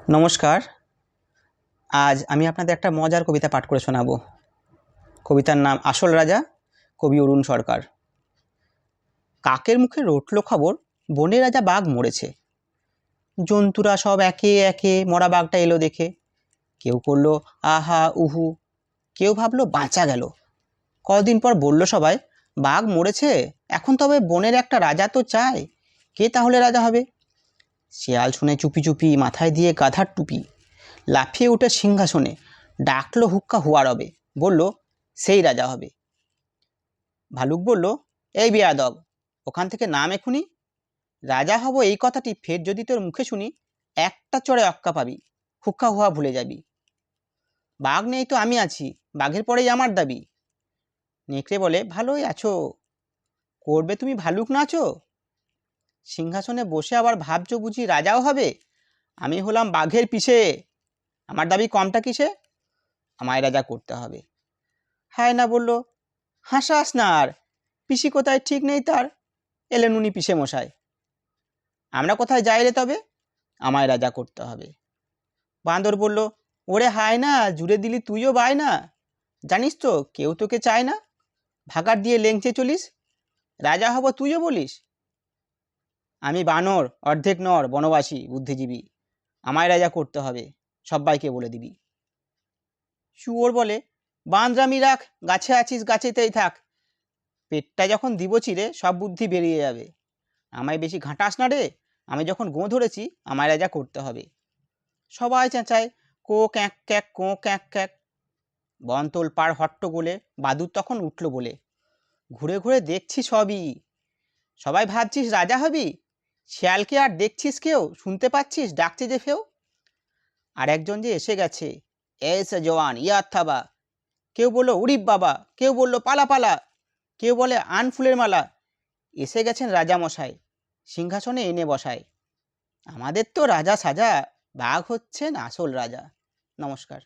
নমস্কার। আজ আমি আপনাদের একটা মজার কবিতা পাঠ করে শোনাবো। কবিতার নাম আসল রাজা, কবি অরুণ সরকার। কাকের মুখে রটল খবর, বনের রাজা বাঘ মরেছে। জন্তুরা সব একে একে মরা বাঘটা এলো দেখে। কেউ করলো আহা উহু, কেউ ভাবলো বাঁচা গেল। কদিন পর বলল সবাই, বাঘ মরেছে, এখন তবে বনের একটা রাজা তো চাই। কে তাহলে রাজা হবে? শিয়াল শুনে চুপি চুপি মাথায় দিয়ে গাধার টুপি, লাফিয়ে উঠে সিংহাসনে ডাকলো হুক্কা হুয়া রবে, বলল সেই রাজা হবে। ভালুক বলল, এই বেয়াদব, ওখান থেকে নাম এখুনি। রাজা হব এই কথাটি ফের যদি তোর মুখে শুনি, একটা চড়ে অক্কা পাবি, হুক্কা হুয়া ভুলে যাবি। বাঘ নেই তো আমি আছি, বাঘের পরেই আমার দাবি। নেকড়ে বলে, ভালোই আছো, করবে তুমি ভালুক নাচো? সিংহাসনে বসে আবার ভাবছো বুঝি রাজাও হবে? আমি হলাম বাঘের পিছে, আমার দাবি কমটা কিসে? আমায় রাজা করতে হবে। হায় না বলল, হাসাস না আর, পিসি কোথায় ঠিক নেই তার, এলেন উনি পিসে মশাই। আমরা কোথায় যাই রে তবে, আমায় রাজা করতে হবে। বাঁদর বলল, ওরে হায় না, জুড়ে দিলি তুইও বায় না, জানিস তো কেউ তোকে চায় না, ভাগার দিয়ে লেংচে চলিস, রাজা হব তুইও বলিস। আমি বানর, অর্ধেক নর, বনবাসী, বুদ্ধিজীবী, আমায় রাজা করতে হবে, সব্বাইকে বলে দিবি। শুয়োর বলে, বাঁদরামি রাখ, গাছে আছিস গাছেতেই থাক, পেটটা যখন দিব চিরে সব বুদ্ধি বেরিয়ে যাবে। আমায় বেশি ঘাঁটাস না রে, আমি যখন গোঁ ধরেছি আমায় রাজা করতে হবে। সবাই চেঁচায়, কো ক্যাঁক ক্যাঁক, কো ক্যাঁক ক্যাঁক। বনতল পার হট্টগোলে বাদুর তখন উঠল বলে, ঘুরে ঘুরে দেখছি সবই, সবাই ভাবছিস রাজা হবি, শিয়ালকে আর দেখছিস কেউ, শুনতে পাচ্ছিস ডাকছে যে ফেউ। আর একজন যে এসে গেছে, এসে জওয়ান ইয়া থাবা, কেউ বললো উরিপ বাবা, কেউ বললো পালা পালা, কেউ বলে আন ফুলের মালা, এসে গেছেন রাজা মশাই, সিংহাসনে এনে বসায়। আমাদের তো রাজা সাজা, বাঘ হচ্ছেন আসল রাজা। নমস্কার।